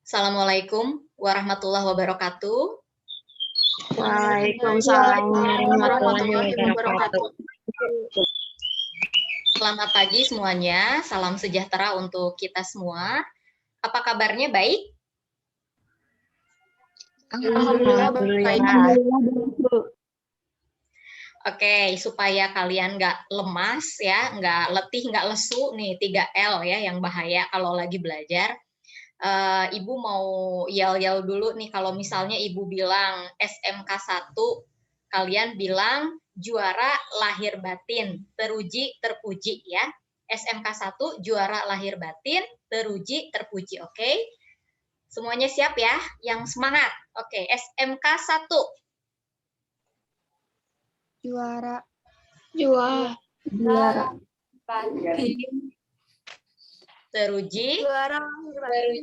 Assalamualaikum warahmatullahi wabarakatuh. Waalaikumsalam warahmatullahi wabarakatuh. Selamat pagi semuanya, salam sejahtera untuk kita semua. Apa kabarnya, baik? Alhamdulillah baik. Oke, supaya kalian nggak lemas ya, nggak letih, nggak lesu nih 3L ya yang bahaya kalau lagi belajar. Ibu mau yel-yel dulu nih kalau misalnya Ibu bilang SMK 1, kalian bilang juara lahir batin, teruji, terpuji ya. SMK 1 juara lahir batin, teruji, terpuji, oke? Semuanya siap ya? Yang semangat. Oke, SMK 1. Juara. Teruji,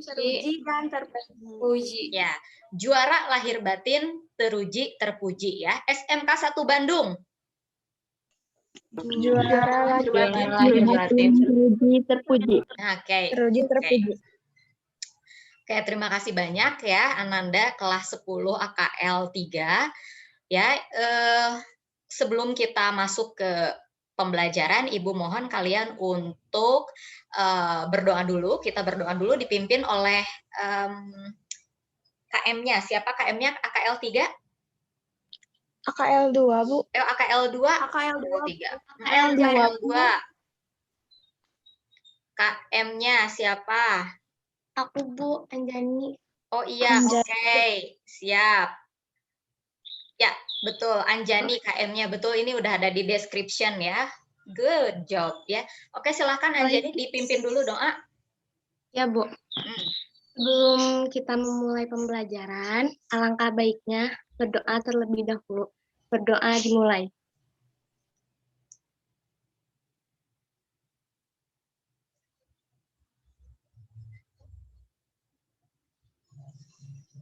Teruji dan terpuji. ya. Juara lahir batin, teruji, terpuji ya. SMK 1 Bandung. Juara lahir batin, teruji terpuji. Oke. Teruji terpuji. Oke, terima kasih banyak ya Ananda kelas 10 AKL 3. Ya, sebelum kita masuk ke pembelajaran, Ibu mohon kalian untuk berdoa dulu. Kita berdoa dulu dipimpin oleh KM-nya. Siapa KM-nya? AKL 3? AKL 2, Bu. AKL 2? AKL 2. 3. AKL 2. KM-nya siapa? Aku, Bu, Anjani. Oh iya, oke. Siap. Ya, betul. Anjani KM-nya. Betul, ini udah ada di description ya. Good job ya. Oke, silahkan Anjani dipimpin dulu doa. Ya, Bu. Sebelum kita memulai pembelajaran, alangkah baiknya berdoa terlebih dahulu. Berdoa dimulai.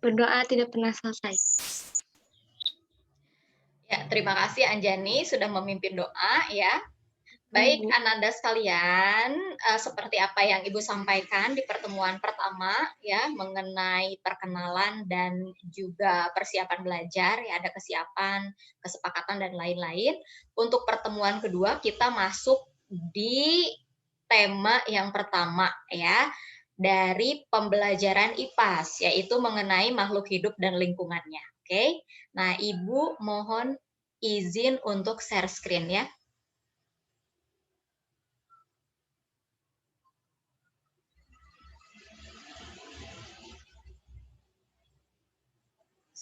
Berdoa tidak pernah selesai. Ya, terima kasih Anjani sudah memimpin doa ya. Baik, Ananda sekalian, seperti apa yang Ibu sampaikan di pertemuan pertama ya mengenai perkenalan dan juga persiapan belajar ya, ada kesiapan, kesepakatan dan lain-lain. Untuk pertemuan kedua kita masuk di tema yang pertama ya dari pembelajaran IPAS, yaitu mengenai makhluk hidup dan lingkungannya. Oke. Nah, Ibu mohon izin untuk share screen ya.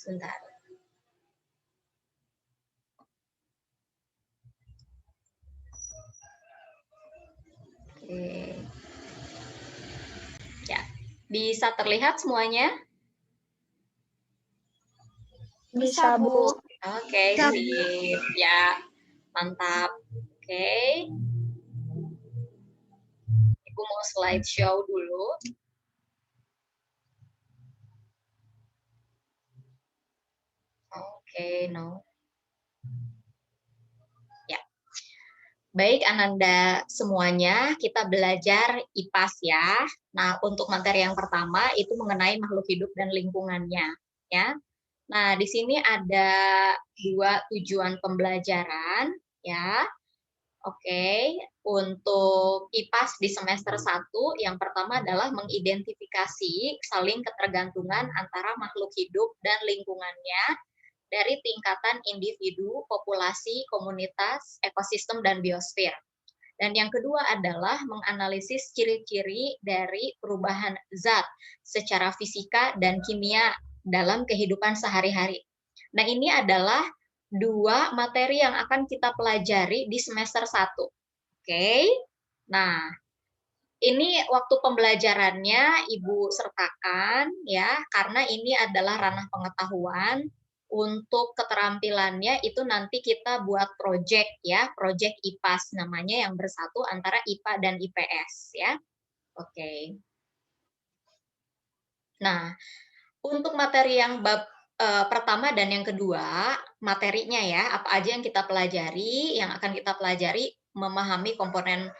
Sebentar. Oke. Ya, bisa terlihat semuanya? Bisa, Bu. Oke, sip. Ya, mantap. Oke. Ibu mau slideshow dulu. Oke, no. Ya. Baik, Ananda semuanya, kita belajar IPAS ya. Nah, untuk materi yang pertama itu mengenai makhluk hidup dan lingkungannya, ya. Nah, di sini ada 2 tujuan pembelajaran, ya. Oke, untuk IPAS di semester 1, yang pertama adalah mengidentifikasi saling ketergantungan antara makhluk hidup dan lingkungannya dari tingkatan individu, populasi, komunitas, ekosistem, dan biosfer. Dan yang kedua adalah menganalisis ciri-ciri dari perubahan zat secara fisika dan kimia dalam kehidupan sehari-hari. Nah, ini adalah 2 materi yang akan kita pelajari di semester 1. Oke. Nah, ini waktu pembelajarannya Ibu sertakan ya, karena ini adalah ranah pengetahuan. Untuk keterampilannya itu nanti kita buat project ya, project IPAS namanya yang bersatu antara IPA dan IPS ya. Oke. Nah, untuk materi yang bab pertama dan yang kedua, materinya ya, apa aja yang kita pelajari, yang akan kita pelajari memahami komponen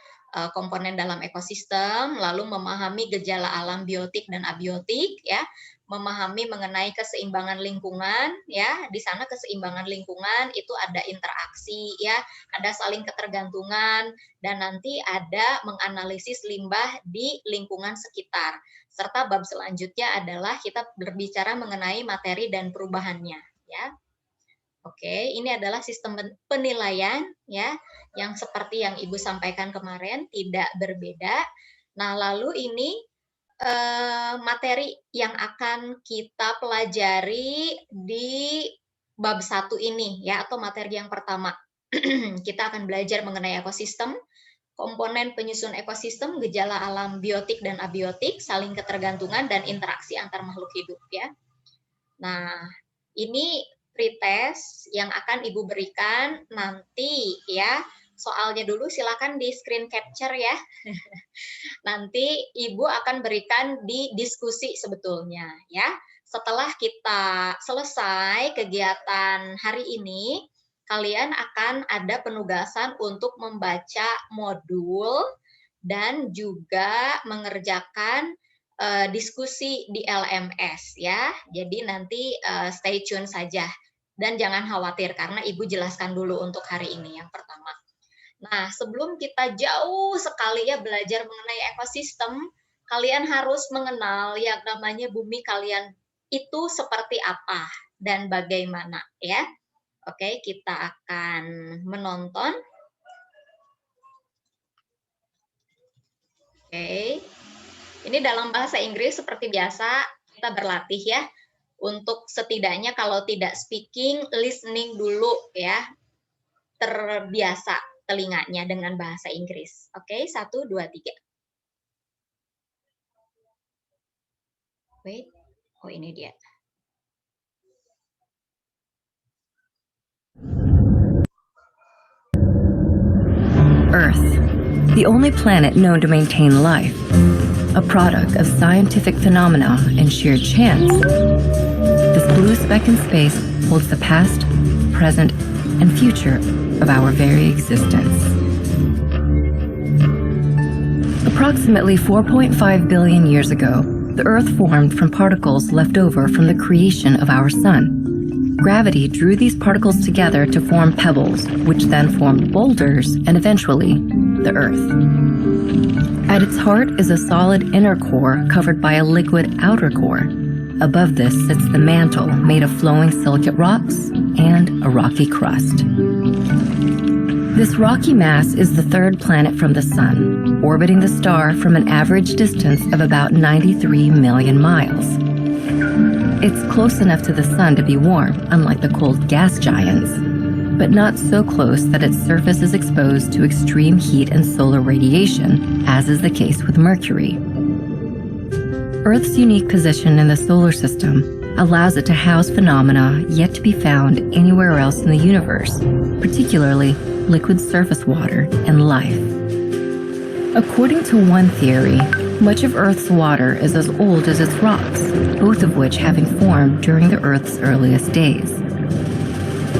komponen dalam ekosistem, lalu memahami gejala alam biotik dan abiotik, ya, memahami mengenai keseimbangan lingkungan, ya, di sana keseimbangan lingkungan itu ada interaksi, ya, ada saling ketergantungan, dan nanti ada menganalisis limbah di lingkungan sekitar. Serta bab selanjutnya adalah kita berbicara mengenai materi dan perubahannya, ya. Oke, ini adalah sistem penilaian ya, yang seperti yang Ibu sampaikan kemarin, tidak berbeda. Nah, lalu ini materi yang akan kita pelajari di bab 1 ini ya, atau materi yang pertama. Kita akan belajar mengenai ekosistem, komponen penyusun ekosistem, gejala alam biotik dan abiotik, saling ketergantungan dan interaksi antar makhluk hidup ya. Nah, ini pretest yang akan Ibu berikan nanti ya. Soalnya dulu silakan di screen capture ya. Nanti Ibu akan berikan di diskusi sebetulnya ya. Setelah kita selesai kegiatan hari ini, kalian akan ada penugasan untuk membaca modul dan juga mengerjakan diskusi di LMS ya. Jadi nanti stay tune saja dan jangan khawatir karena Ibu jelaskan dulu untuk hari ini yang pertama. Nah, sebelum kita jauh sekali ya belajar mengenai ekosistem, kalian harus mengenal yang namanya bumi kalian itu seperti apa dan bagaimana ya. Oke, kita akan menonton. Oke. Ini dalam bahasa Inggris seperti biasa kita berlatih ya. Untuk setidaknya kalau tidak speaking, listening dulu ya. Terbiasa telinganya dengan bahasa Inggris. Oke, 1, 2, 3. Wait. Oh, ini dia. Earth, the only planet known to maintain life, a product of scientific phenomena and sheer chance. This blue speck in space holds the past, present, and future of our very existence. Approximately 4.5 billion years ago, the Earth formed from particles left over from the creation of our Sun. Gravity drew these particles together to form pebbles, which then formed boulders and eventually the Earth. At its heart is a solid inner core covered by a liquid outer core. Above this sits the mantle made of flowing silicate rocks and a rocky crust. This rocky mass is the third planet from the Sun, orbiting the star from an average distance of about 93 million miles. It's close enough to the Sun to be warm, unlike the cold gas giants, but not so close that its surface is exposed to extreme heat and solar radiation, as is the case with Mercury. Earth's unique position in the solar system allows it to house phenomena yet to be found anywhere else in the universe, particularly liquid surface water and life. According to one theory, much of Earth's water is as old as its rocks, both of which having formed during the Earth's earliest days.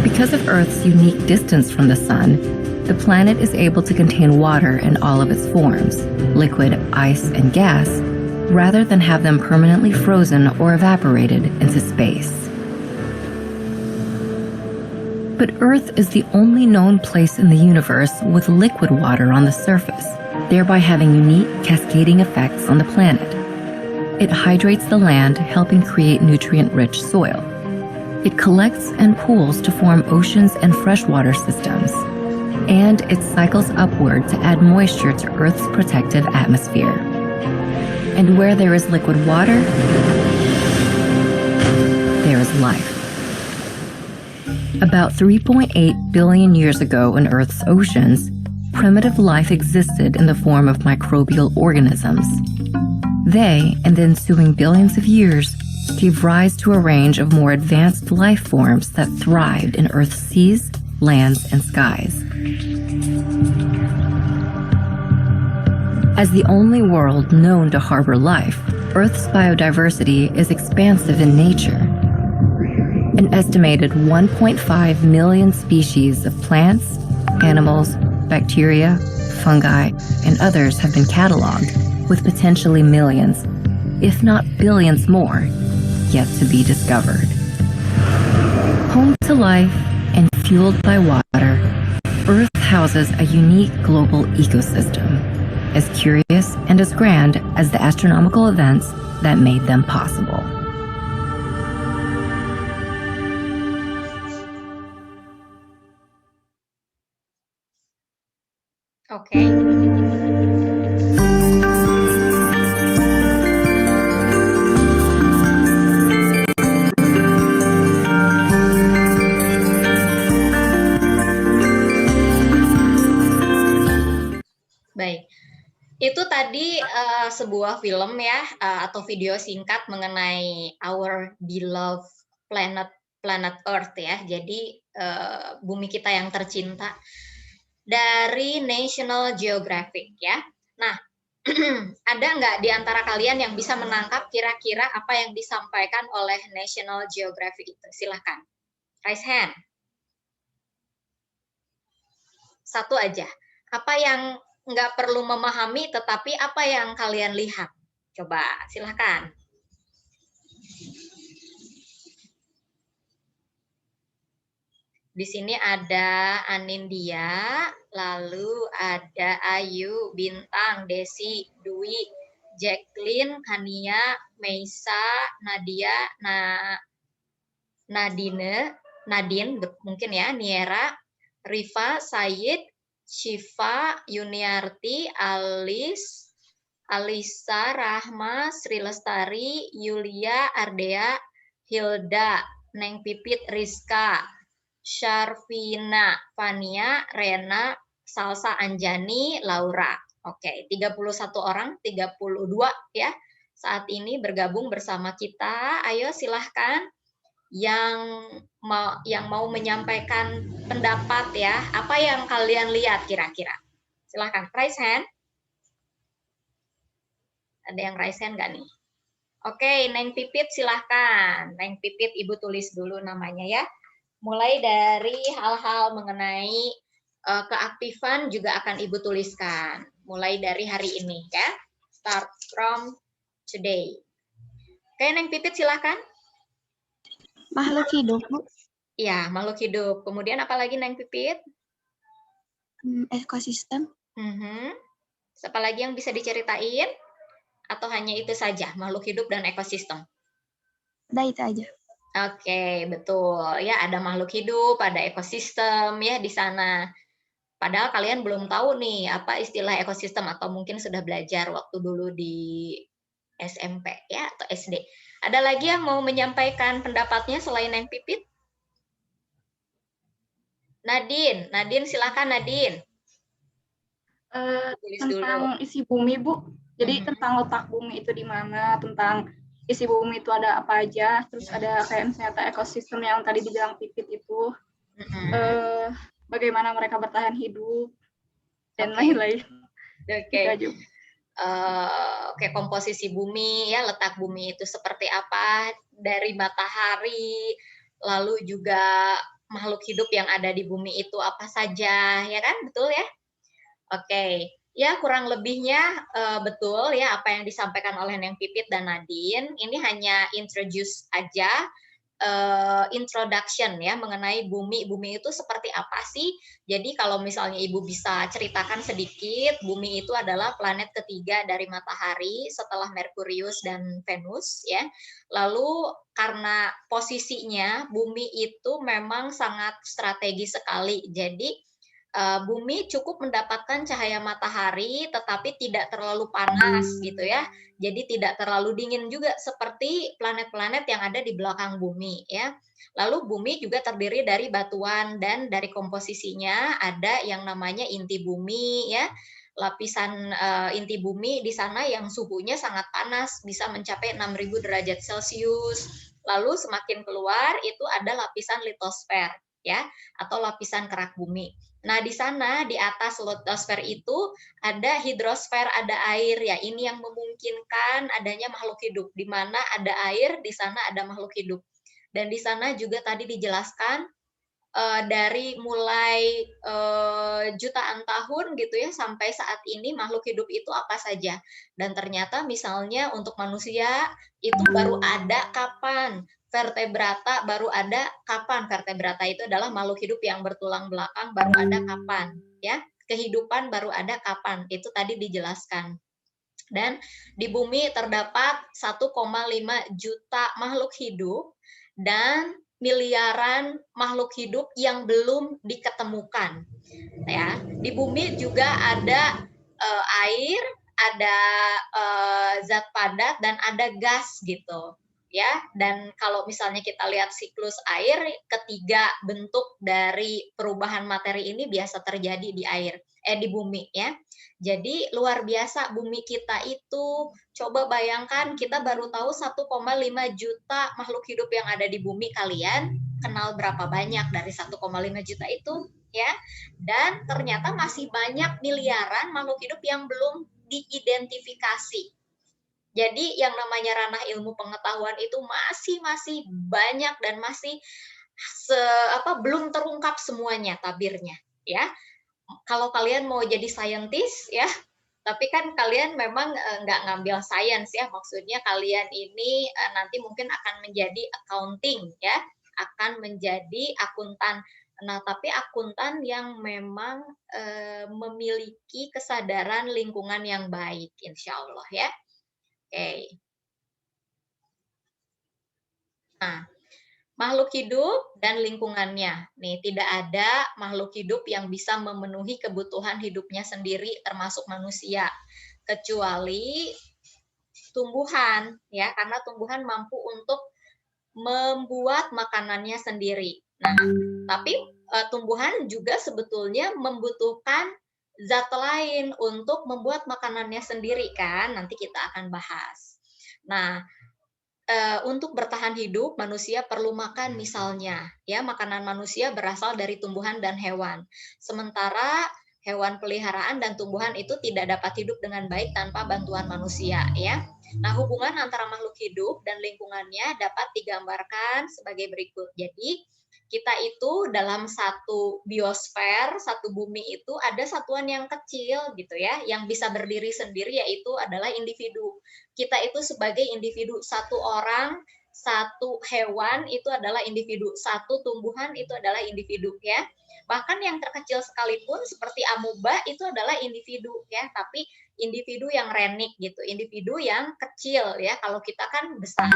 Because of Earth's unique distance from the Sun, the planet is able to contain water in all of its forms, liquid, ice, and gas, rather than have them permanently frozen or evaporated into space. But Earth is the only known place in the universe with liquid water on the surface, thereby having unique cascading effects on the planet. It hydrates the land, helping create nutrient-rich soil. It collects and pools to form oceans and freshwater systems. And it cycles upward to add moisture to Earth's protective atmosphere. And where there is liquid water, there is life. About 3.8 billion years ago in Earth's oceans, primitive life existed in the form of microbial organisms. They, in the ensuing billions of years, gave rise to a range of more advanced life forms that thrived in Earth's seas, lands, and skies. As the only world known to harbor life, Earth's biodiversity is expansive in nature. An estimated 1.5 million species of plants, animals, bacteria, fungi, and others have been cataloged, with potentially millions, if not billions more, yet to be discovered. Home to life and fueled by water, Earth houses a unique global ecosystem, as curious and as grand as the astronomical events that made them possible. Oke. Baik. Itu tadi sebuah film ya atau video singkat mengenai our beloved planet Earth ya. Jadi bumi kita yang tercinta dari National Geographic ya. Nah, ada nggak di antara kalian yang bisa menangkap kira-kira apa yang disampaikan oleh National Geographic itu? Silahkan, raise hand. Satu aja. Apa yang nggak perlu memahami, tetapi apa yang kalian lihat? Coba, silahkan. Di sini ada Anindya, lalu ada Ayu, Bintang, Desi, Dwi, Jacqueline, Hania, Meisa, Nadia, Nadine, mungkin ya, Niera, Rifa, Sayid, Syifa, Yuniarti, Alis, Alisa, Rahma, Sri Lestari, Yulia, Ardea, Hilda, Neng Pipit, Rizka, Syarvina, Fania, Rena, Salsa, Anjani, Laura. Oke, 31 orang, 32 ya. Saat ini bergabung bersama kita. Ayo silahkan yang mau menyampaikan pendapat ya. Apa yang kalian lihat kira-kira? Silahkan, raise hand. Ada yang raise hand nggak nih? Oke, Neng Pipit silahkan. Neng Pipit, Ibu tulis dulu namanya ya. Mulai dari hal-hal mengenai keaktifan juga akan Ibu tuliskan. Mulai dari hari ini ya. Start from today. Oke, Neng Pipit silahkan. Makhluk hidup, Bu. Ya, makhluk hidup. Kemudian apa lagi Neng Pipit? Ekosistem. Apa lagi yang bisa diceritain? Atau hanya itu saja, makhluk hidup dan ekosistem? Udah itu aja. Oke, betul. Ya, ada makhluk hidup, ada ekosistem ya di sana. Padahal kalian belum tahu nih apa istilah ekosistem atau mungkin sudah belajar waktu dulu di SMP ya atau SD. Ada lagi yang mau menyampaikan pendapatnya selain Neng Pipit? Nadine silakan Nadine. Tentang isi bumi, Bu. Jadi tentang letak bumi itu di mana, tentang isi bumi itu ada apa aja, terus ada kayak misalnya ekosistem yang tadi dibilang Pipit itu, bagaimana mereka bertahan hidup, dan lain-lain. Oke, komposisi bumi ya, letak bumi itu seperti apa dari matahari, lalu juga makhluk hidup yang ada di bumi itu apa saja, ya kan? Betul ya? Oke. Ya, kurang lebihnya betul ya apa yang disampaikan oleh Neng Pipit dan Nadine. Ini hanya introduce aja, introduction ya mengenai bumi. Bumi itu seperti apa sih? Jadi kalau misalnya Ibu bisa ceritakan sedikit, bumi itu adalah planet ketiga dari matahari setelah Merkurius dan Venus ya. Lalu karena posisinya bumi itu memang sangat strategis sekali. Jadi bumi cukup mendapatkan cahaya matahari tetapi tidak terlalu panas gitu ya. Jadi tidak terlalu dingin juga seperti planet-planet yang ada di belakang bumi ya. Lalu bumi juga terdiri dari batuan dan dari komposisinya ada yang namanya inti bumi ya. Lapisan inti bumi di sana yang suhunya sangat panas bisa mencapai 6.000 derajat Celcius. Lalu semakin keluar itu ada lapisan litosfer ya atau lapisan kerak bumi. Nah, di sana di atas litosfer itu ada hidrosfer, ada air ya. Ini yang memungkinkan adanya makhluk hidup. Di mana ada air, di sana ada makhluk hidup. Dan di sana juga tadi dijelaskan dari mulai jutaan tahun gitu ya sampai saat ini makhluk hidup itu apa saja. Dan ternyata misalnya untuk manusia itu baru ada kapan, vertebrata baru ada kapan, vertebrata itu adalah makhluk hidup yang bertulang belakang baru ada kapan, ya. Kehidupan baru ada kapan, itu tadi dijelaskan. Dan di bumi terdapat 1,5 juta makhluk hidup dan miliaran makhluk hidup yang belum diketemukan. Ya, di bumi juga ada air, ada zat padat dan ada gas gitu. Ya, dan kalau misalnya kita lihat siklus air, ketiga bentuk dari perubahan materi ini biasa terjadi di air, di bumi ya. Jadi luar biasa bumi kita itu, coba bayangkan kita baru tahu 1,5 juta makhluk hidup yang ada di bumi, kalian kenal berapa banyak dari 1,5 juta itu ya? Dan ternyata masih banyak miliaran makhluk hidup yang belum diidentifikasi. Jadi yang namanya ranah ilmu pengetahuan itu masih banyak dan masih belum terungkap semuanya tabirnya ya. Kalau kalian mau jadi saintis ya, tapi kan kalian memang nggak ngambil sains ya, maksudnya kalian ini nanti mungkin akan menjadi accounting ya, akan menjadi akuntan. Nah, tapi akuntan yang memang memiliki kesadaran lingkungan yang baik, insya Allah ya. Oke. Nah, makhluk hidup dan lingkungannya. Nih, tidak ada makhluk hidup yang bisa memenuhi kebutuhan hidupnya sendiri termasuk manusia, kecuali tumbuhan ya, karena tumbuhan mampu untuk membuat makanannya sendiri. Nah, tapi tumbuhan juga sebetulnya membutuhkan zat lain untuk membuat makanannya sendiri kan, nanti kita akan bahas. Nah, untuk bertahan hidup, manusia perlu makan misalnya, ya makanan manusia berasal dari tumbuhan dan hewan. Sementara hewan peliharaan dan tumbuhan itu tidak dapat hidup dengan baik tanpa bantuan manusia, ya. Nah, hubungan antara makhluk hidup dan lingkungannya dapat digambarkan sebagai berikut. Jadi, kita itu dalam satu biosfer, satu bumi itu ada satuan yang kecil gitu ya, yang bisa berdiri sendiri yaitu adalah individu. Kita itu sebagai individu, satu orang, satu hewan itu adalah individu, satu tumbuhan itu adalah individu ya. Bahkan yang terkecil sekalipun seperti amuba itu adalah individu ya, tapi individu yang renik gitu, individu yang kecil ya. Kalau kita kan besar.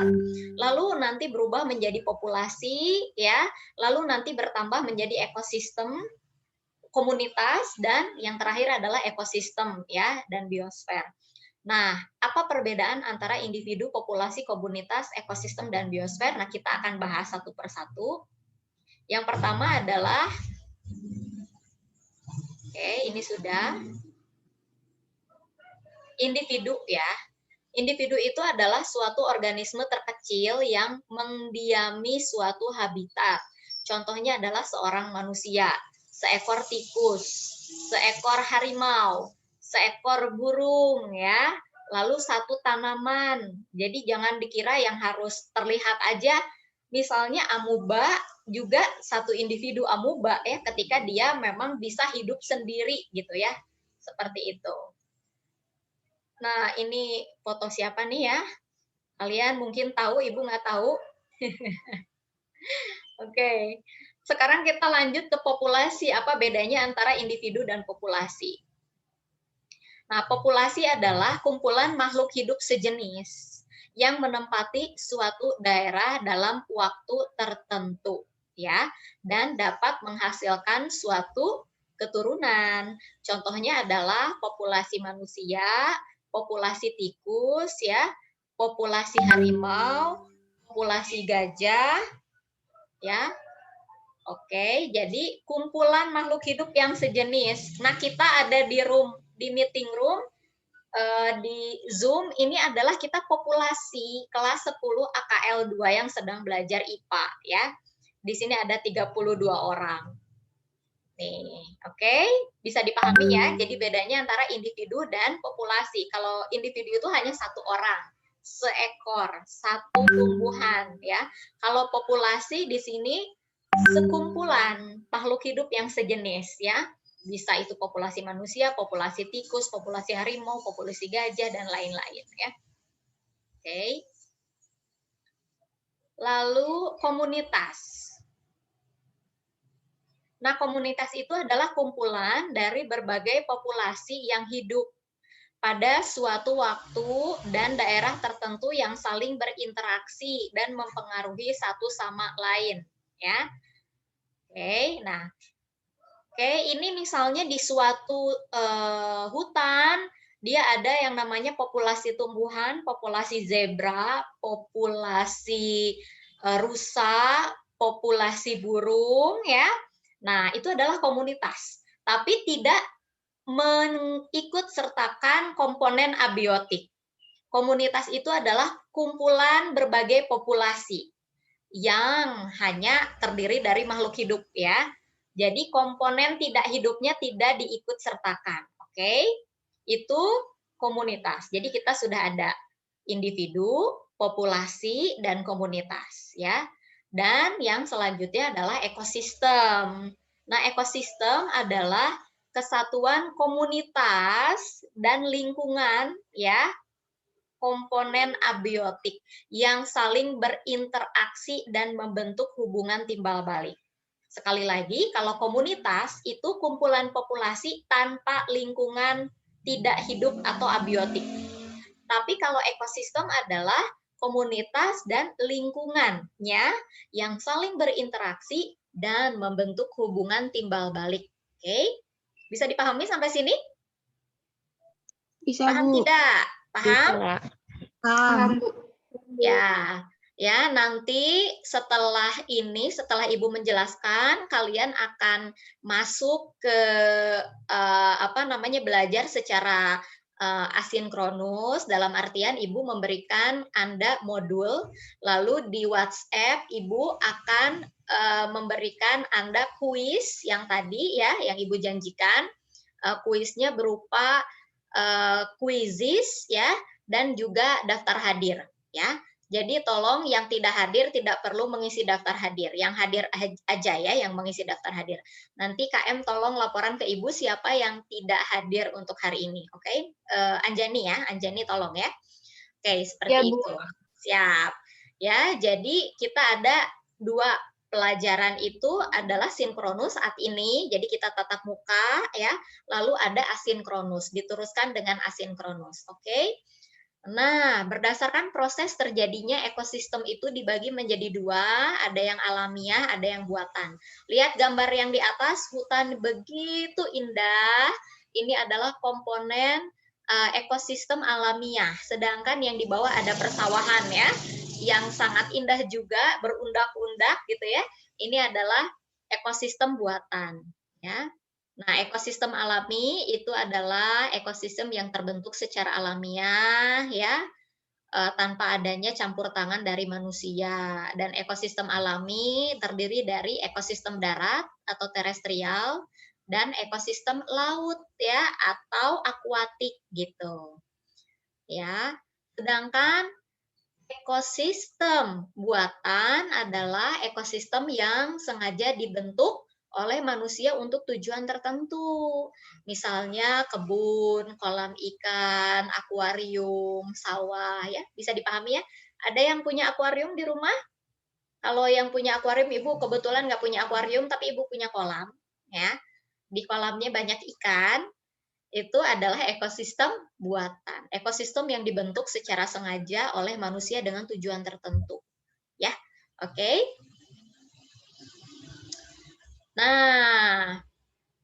Lalu nanti berubah menjadi populasi ya, lalu nanti bertambah menjadi ekosistem, komunitas, dan yang terakhir adalah ekosistem ya dan biosfer. Nah, apa perbedaan antara individu, populasi, komunitas, ekosistem, dan biosfer? Nah, kita akan bahas satu persatu. Yang pertama adalah, oke, ini sudah, individu ya. Individu itu adalah suatu organisme terkecil yang mendiami suatu habitat. Contohnya adalah seorang manusia, seekor tikus, seekor harimau, seekor burung ya, lalu satu tanaman. Jadi jangan dikira yang harus terlihat aja, misalnya amuba juga satu individu amuba ya, ketika dia memang bisa hidup sendiri gitu ya, seperti itu. Nah, ini foto siapa nih ya? Kalian mungkin tahu, Ibu nggak tahu. Oke, sekarang kita lanjut ke populasi. Apa bedanya antara individu dan populasi? Nah, populasi adalah kumpulan makhluk hidup sejenis yang menempati suatu daerah dalam waktu tertentu, ya, dan dapat menghasilkan suatu keturunan. Contohnya adalah populasi manusia, populasi tikus, ya, populasi harimau, populasi gajah, ya. Oke, jadi kumpulan makhluk hidup yang sejenis. Nah, kita ada di meeting room, di Zoom, ini adalah kita populasi kelas 10 AKL 2 yang sedang belajar IPA, ya. Di sini ada 32 orang. Nih, oke, bisa dipahami ya. Jadi bedanya antara individu dan populasi. Kalau individu itu hanya satu orang, seekor, satu tumbuhan ya. Kalau populasi di sini sekumpulan makhluk hidup yang sejenis ya. Bisa itu populasi manusia, populasi tikus, populasi harimau, populasi gajah dan lain-lain ya. Oke. Lalu komunitas. Nah, komunitas itu adalah kumpulan dari berbagai populasi yang hidup pada suatu waktu dan daerah tertentu yang saling berinteraksi dan mempengaruhi satu sama lain ya. Oke, nah ini misalnya di suatu hutan, dia ada yang namanya populasi tumbuhan, populasi zebra, populasi rusa, populasi burung, ya. Nah, itu adalah komunitas, tapi tidak mengikut sertakan komponen abiotik. Komunitas itu adalah kumpulan berbagai populasi yang hanya terdiri dari makhluk hidup, ya. Jadi komponen tidak hidupnya tidak diikut sertakan, oke? Itu komunitas. Jadi kita sudah ada individu, populasi, dan komunitas, ya. Dan yang selanjutnya adalah ekosistem. Nah, ekosistem adalah kesatuan komunitas dan lingkungan, ya, komponen abiotik yang saling berinteraksi dan membentuk hubungan timbal balik. Sekali lagi, kalau komunitas itu kumpulan populasi tanpa lingkungan tidak hidup atau abiotik. Tapi kalau ekosistem adalah komunitas dan lingkungannya yang saling berinteraksi dan membentuk hubungan timbal balik. Oke? Bisa dipahami sampai sini? Bisa, Paham Bu. tidak? Paham? Paham. Ya, nanti setelah ini, setelah Ibu menjelaskan, kalian akan masuk ke belajar secara asinkronus, dalam artian Ibu memberikan Anda modul, lalu di WhatsApp Ibu akan memberikan Anda kuis yang tadi ya, yang Ibu janjikan. Kuisnya berupa quizzes ya, dan juga daftar hadir ya. Jadi tolong yang tidak hadir tidak perlu mengisi daftar hadir, yang hadir aja ya yang mengisi daftar hadir. Nanti KM tolong laporan ke Ibu siapa yang tidak hadir untuk hari ini, oke? Anjani ya, Anjani tolong ya. Oke, seperti Ya, Bu. itu. Siap. Ya, jadi kita ada 2 pelajaran itu adalah sinkronus saat ini, jadi kita tatap muka ya, lalu ada asinkronus, diteruskan dengan asinkronus, oke? Nah, berdasarkan proses terjadinya ekosistem itu dibagi menjadi 2, ada yang alamiah, ada yang buatan. Lihat gambar yang di atas, hutan begitu indah, ini adalah komponen ekosistem alamiah, sedangkan yang di bawah ada persawahan ya, yang sangat indah juga, berundak-undak gitu ya. Ini adalah ekosistem buatan ya. Nah, ekosistem alami itu adalah ekosistem yang terbentuk secara alamiah ya, tanpa adanya campur tangan dari manusia. Dan ekosistem alami terdiri dari ekosistem darat atau terestrial dan ekosistem laut ya atau akuatik gitu. Ya. Sedangkan ekosistem buatan adalah ekosistem yang sengaja dibentuk oleh manusia untuk tujuan tertentu. Misalnya kebun, kolam ikan, akuarium, sawah ya. Bisa dipahami ya? Ada yang punya akuarium di rumah? Kalau yang punya akuarium, Ibu kebetulan nggak punya akuarium tapi Ibu punya kolam ya. Di kolamnya banyak ikan. Itu adalah ekosistem buatan. Ekosistem yang dibentuk secara sengaja oleh manusia dengan tujuan tertentu. Ya, oke? Nah,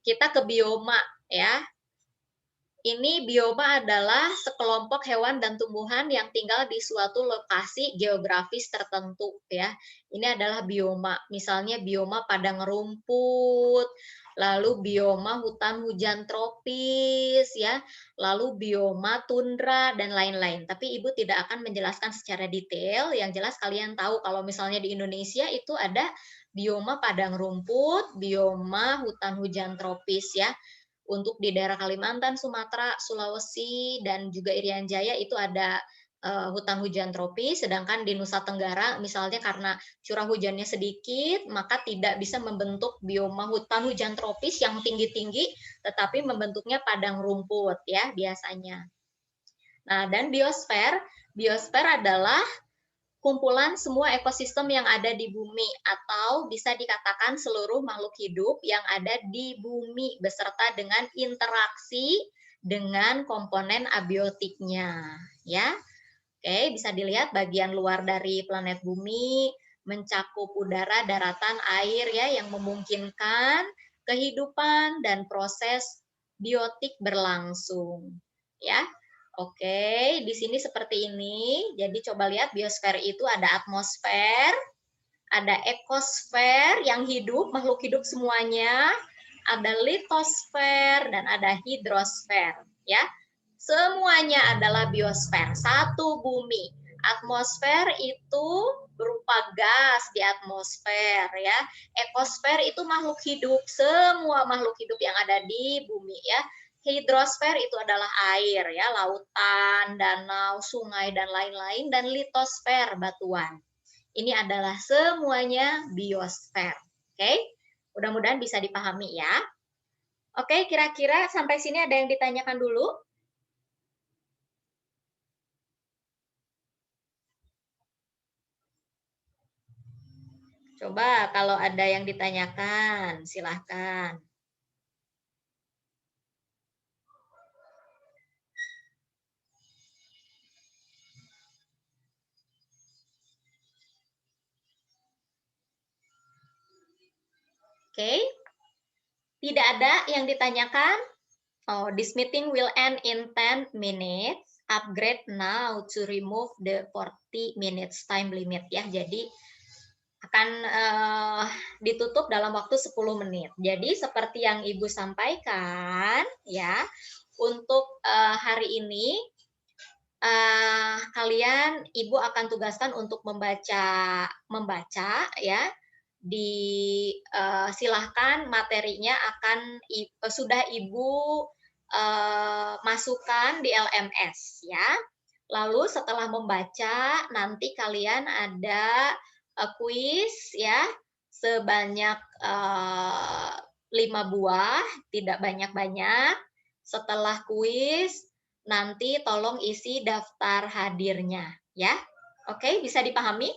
kita ke bioma ya. Ini bioma adalah sekelompok hewan dan tumbuhan yang tinggal di suatu lokasi geografis tertentu ya. Ini adalah bioma, misalnya bioma padang rumput, lalu bioma hutan hujan tropis ya, lalu bioma tundra dan lain-lain. Tapi Ibu tidak akan menjelaskan secara detail, yang jelas kalian tahu kalau misalnya di Indonesia itu ada bioma padang rumput, bioma hutan hujan tropis ya. Untuk di daerah Kalimantan, Sumatera, Sulawesi, dan juga Irian Jaya itu ada hutan hujan tropis, sedangkan di Nusa Tenggara misalnya karena curah hujannya sedikit, maka tidak bisa membentuk bioma hutan hujan tropis yang tinggi-tinggi, tetapi membentuknya padang rumput ya biasanya. Nah, dan biosfer adalah kumpulan semua ekosistem yang ada di bumi atau bisa dikatakan seluruh makhluk hidup yang ada di bumi beserta dengan interaksi dengan komponen abiotiknya ya. Oke, bisa dilihat bagian luar dari planet bumi mencakup udara, daratan, air ya yang memungkinkan kehidupan dan proses biotik berlangsung ya. Oke, di sini seperti ini. Jadi coba lihat biosfer itu ada atmosfer, ada ekosfer yang hidup, makhluk hidup semuanya, ada litosfer dan ada hidrosfer ya. Semuanya adalah biosfer, satu bumi. Atmosfer itu berupa gas di atmosfer ya. Ekosfer itu makhluk hidup, semua makhluk hidup yang ada di bumi ya. Hidrosfer itu adalah air ya, lautan, danau, sungai dan lain-lain, dan litosfer batuan. Ini adalah semuanya biosfer. Oke? Mudah-mudahan bisa dipahami ya. Oke, kira-kira sampai sini ada yang ditanyakan dulu? Coba kalau ada yang ditanyakan, silahkan. Oke, tidak ada yang ditanyakan? Oh, this meeting will end in 10 minutes. Upgrade now to remove the 40 minutes time limit ya. Jadi akan ditutup dalam waktu 10 menit. Jadi seperti yang Ibu sampaikan ya, untuk hari ini kalian Ibu akan tugaskan untuk membaca ya. Silahkan materinya akan sudah Ibu masukkan di LMS ya. Lalu setelah membaca nanti kalian ada kuis ya sebanyak 5 buah, tidak banyak-banyak. Setelah kuis nanti tolong isi daftar hadirnya ya. Oke, bisa dipahami?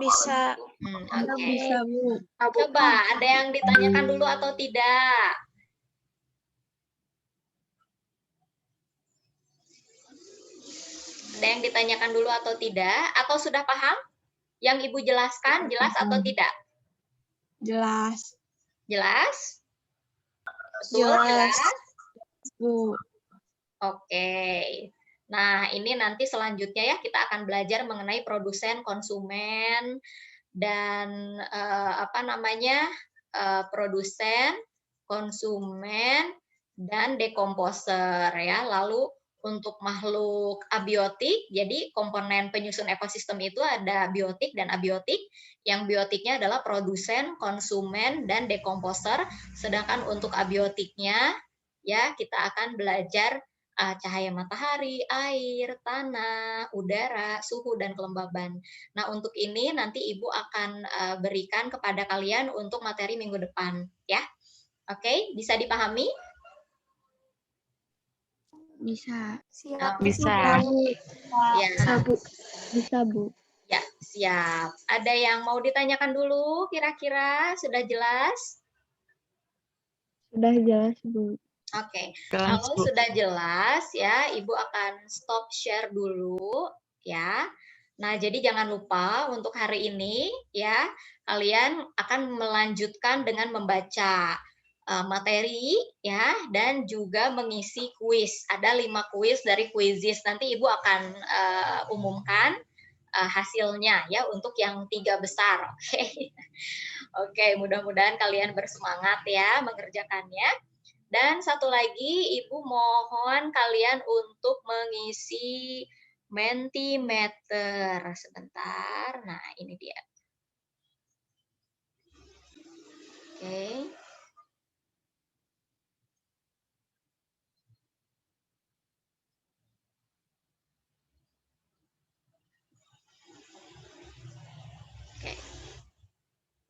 Bisa. Oke. Bisa, Bu. Coba ada yang ditanyakan dulu atau tidak? Ada yang ditanyakan dulu atau tidak? Atau sudah paham? Yang Ibu jelaskan jelas atau tidak? Jelas. Jelas? Betul, Jelas. jelas? Bu. Oke. Nah, ini nanti selanjutnya ya kita akan belajar mengenai produsen, konsumen, dan produsen, konsumen, dan dekomposer ya. Lalu untuk makhluk abiotik, jadi komponen penyusun ekosistem itu ada biotik dan abiotik. Yang biotiknya adalah produsen, konsumen, dan dekomposer. Sedangkan untuk abiotiknya ya kita akan belajar cahaya matahari, air, tanah, udara, suhu, dan kelembaban. Nah, untuk ini nanti Ibu akan berikan kepada kalian untuk materi minggu depan, ya. Oke, bisa dipahami? Bisa. Siap. Bisa. Ya. Bisa, Bu. Bisa, Bu. Ya, siap. Ada yang mau ditanyakan dulu kira-kira? Sudah jelas? Sudah jelas, Bu. Oke, kalau sudah jelas ya, Ibu akan stop share dulu ya. Nah, jadi jangan lupa untuk hari ini ya, kalian akan melanjutkan dengan membaca materi ya dan juga mengisi kuis. Ada 5 kuis dari Quizizz. Nanti Ibu akan umumkan hasilnya ya untuk yang 3 besar. Oke. Oke, mudah-mudahan kalian bersemangat ya mengerjakannya. Dan satu lagi, Ibu mohon kalian untuk mengisi Mentimeter. Sebentar. Nah, ini dia. Oke.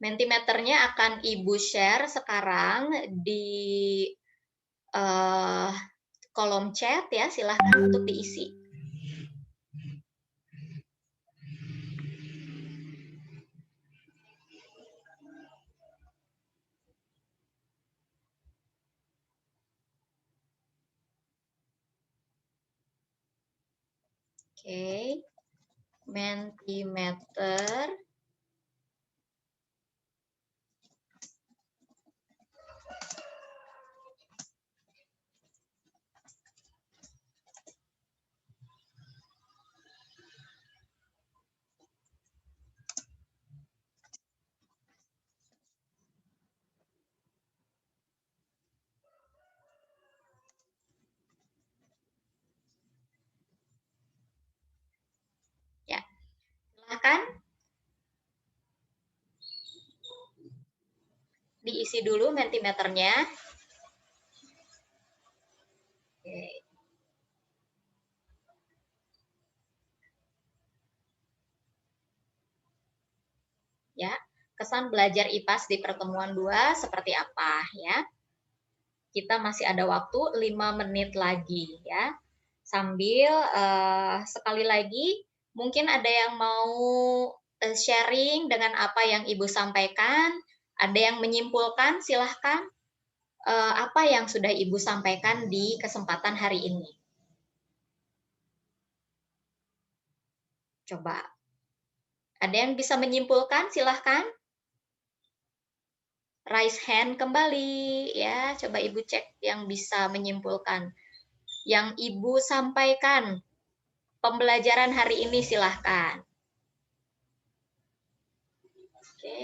Mentimeternya akan Ibu share sekarang di kolom chat ya, silahkan untuk diisi. Oke, Mentimeter. Ya, silahkan diisi dulu Mentimeternya. Oke. Ya, kesan belajar IPAS di pertemuan 2 seperti apa ya? Kita masih ada waktu 5 menit lagi ya. Sambil sekali lagi mungkin ada yang mau sharing dengan apa yang Ibu sampaikan, ada yang menyimpulkan, silahkan apa yang sudah Ibu sampaikan di kesempatan hari ini. Coba. Ada yang bisa menyimpulkan, silahkan. Raise hand kembali ya, coba Ibu cek yang bisa menyimpulkan. Yang Ibu sampaikan pembelajaran hari ini silahkan. Oke.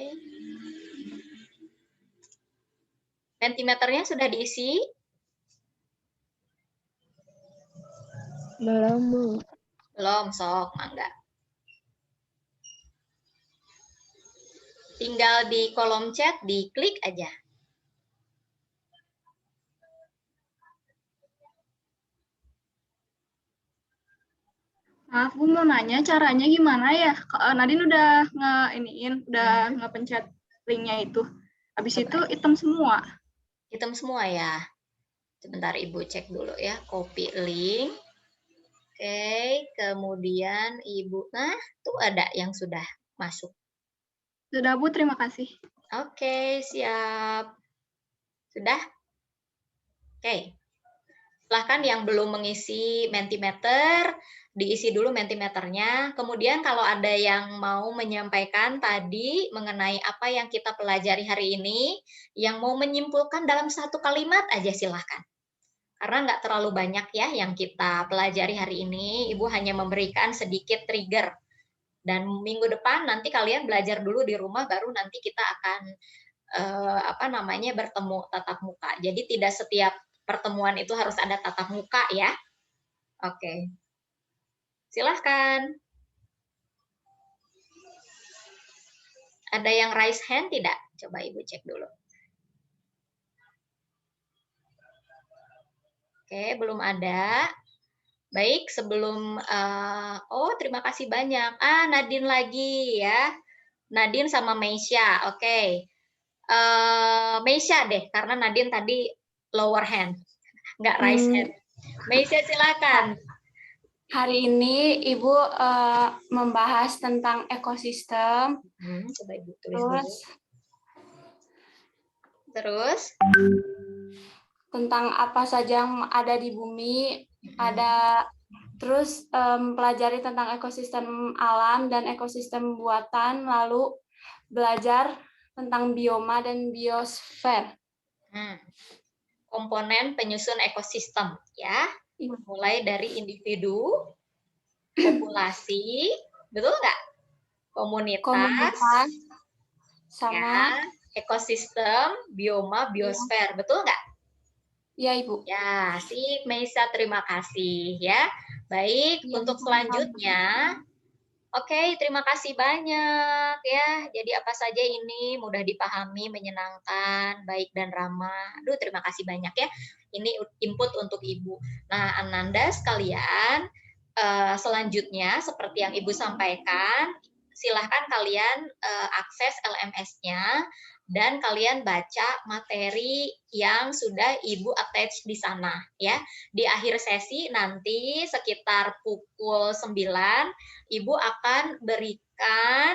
Mentimeternya sudah diisi? Belum, Bu. Belum, sok, mangga. Tinggal di kolom chat, diklik aja. Maaf, Bu mau nanya caranya gimana ya? Nadine udah ngepencet linknya itu. Habis itu hitam semua. Hitam semua ya. Sebentar Ibu cek dulu ya, copy link. Oke, kemudian Ibu, nah tuh ada yang sudah masuk. Sudah, Bu, terima kasih. Oke, siap. Sudah? Oke. Silahkan yang belum mengisi Mentimeter, diisi dulu Mentimeternya. Kemudian kalau ada yang mau menyampaikan tadi mengenai apa yang kita pelajari hari ini, yang mau menyimpulkan dalam satu kalimat aja silahkan. Karena nggak terlalu banyak ya yang kita pelajari hari ini, Ibu hanya memberikan sedikit trigger. Dan minggu depan nanti kalian belajar dulu di rumah, baru nanti kita akan bertemu tatap muka. Jadi tidak setiap pertemuan itu harus ada tatap muka ya. Oke. Silahkan. Ada yang raise hand tidak? Coba Ibu cek dulu. Oke, belum ada. Baik, sebelum terima kasih banyak. Nadine lagi ya. Nadine sama Meisha. Oke. Meisha deh, karena Nadine tadi lower hand, nggak raise hand. Meisha silakan. Hari ini Ibu membahas tentang ekosistem. Coba Ibu tulis terus tentang apa saja yang ada di bumi, ada terus pelajari tentang ekosistem alam dan ekosistem buatan, lalu belajar tentang bioma dan biosfer. Komponen penyusun ekosistem ya, mulai dari individu, populasi, betul nggak? Komunitas sama ya, ekosistem, bioma, biosfer, betul nggak? Ya, Ibu. Ya, sip, Meisa, terima kasih ya. Baik, ya, untuk selanjutnya, oke, terima kasih banyak ya. Jadi apa saja ini mudah dipahami, menyenangkan, baik dan ramah. Aduh, terima kasih banyak ya. Ini input untuk Ibu. Nah, Ananda sekalian, selanjutnya seperti yang Ibu sampaikan, silahkan kalian akses LMS-nya dan kalian baca materi yang sudah Ibu attach di sana ya. Di akhir sesi nanti sekitar pukul 9 Ibu akan berikan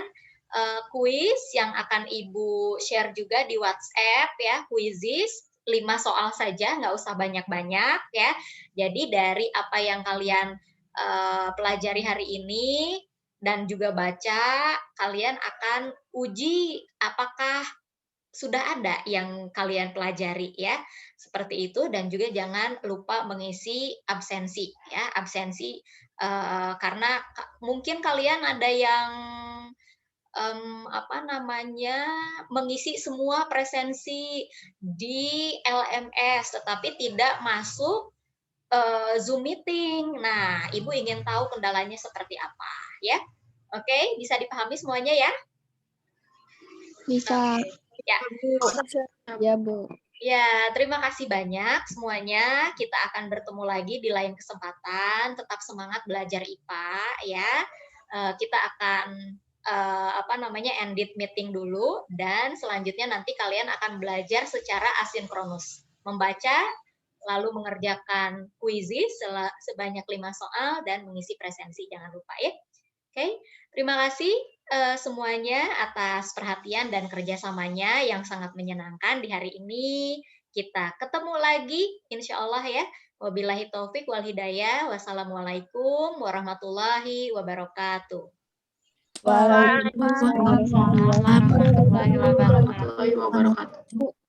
kuis yang akan Ibu share juga di WhatsApp ya, Quizizz 5 soal saja, nggak usah banyak-banyak ya. Jadi dari apa yang kalian pelajari hari ini dan juga baca, kalian akan uji apakah sudah ada yang kalian pelajari ya. Seperti itu, dan juga jangan lupa mengisi absensi ya, absensi karena mungkin kalian ada yang mengisi semua presensi di LMS tetapi tidak masuk Zoom meeting. Nah, Ibu ingin tahu kendalanya seperti apa, ya? Oke, bisa dipahami semuanya ya? Bisa. Ya. Ya, Bu. Ya, terima kasih banyak semuanya. Kita akan bertemu lagi di lain kesempatan. Tetap semangat belajar IPA, ya. Kita akan edit meeting dulu, dan selanjutnya nanti kalian akan belajar secara asinkronus, membaca lalu mengerjakan Quizizz sebanyak 5 soal dan mengisi presensi, jangan lupa ya. Oke, terima kasih semuanya atas perhatian dan kerjasamanya yang sangat menyenangkan di hari ini. Kita ketemu lagi insya Allah ya. Wabillahi taufik wal hidayah. Wassalamualaikum warahmatullahi wabarakatuh. Waalaikumsalam warahmatullahi wabarakatuh. warahmatullahi wabarakatuh.